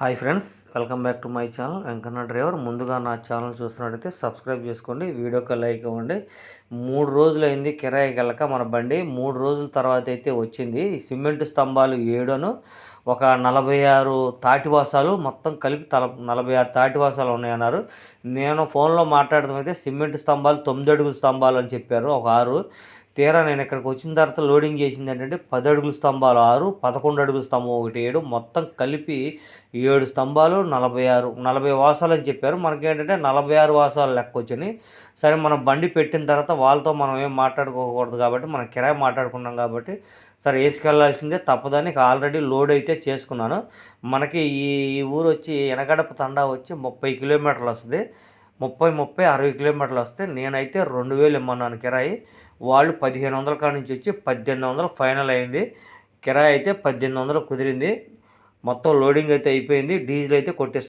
Hi friends, welcome back to my channel Venkanna driver. ముందుగా నా channel చూస్తున్నట్టయితే సబ్స్క్రైబ్ చేసుకోండి, వీడియోకి లైక్ ఇవ్వండి. 3 రోజులైంది కిరాయికి వెళ్ళక మన బండి. 3 రోజుల తర్వాత అయితే వచ్చింది. సిమెంట్ స్తంభాలు 7 ఒక 46 తాటివాసాలు మొత్తం కలిపి 46 తాటివాసాలు ఉన్నాయన్నారు. నేను ఫోన్లో మాట్లాడటం సిమెంట్ స్తంభాలు 9 అడుగుల స్తంభాలు అని చెప్పారు, ఒక 6. తీరా నేను ఇక్కడికి వచ్చిన తర్వాత లోడింగ్ చేసింది ఏంటంటే 10 అడుగుల స్తంభాలు 6, 11 అడుగుల స్తంభం 1 7, మొత్తం కలిపి 7 స్తంభాలు 40 వాసాలు అని చెప్పారు. మనకేంటంటే 46 వాసాలు లెక్క వచ్చినాయి. సరే, మనం బండి పెట్టిన తర్వాత వాళ్ళతో మనం ఏం మాట్లాడుకోకూడదు కాబట్టి మనం కిరాయి మాట్లాడుకున్నాం కాబట్టి సరే వేసుకెళ్లాల్సిందే తప్పదని ఆల్రెడీ లోడ్ అయితే చేసుకున్నాను. మనకి ఈ ఊరు వచ్చి ఎనగడప తండా వచ్చి 30 కిలోమీటర్లు వస్తుంది. 60 కిలోమీటర్లు వస్తే నేనైతే 2000 ఇమ్మన్నాను కిరాయి. వాళ్ళు 1500 కాడ నుంచి వచ్చి 1800 ఫైనల్ అయింది. కిరాయి అయితే 1800 కుదిరింది. మొత్తం లోడింగ్ అయితే అయిపోయింది. డీజిల్ అయితే కొట్టేసి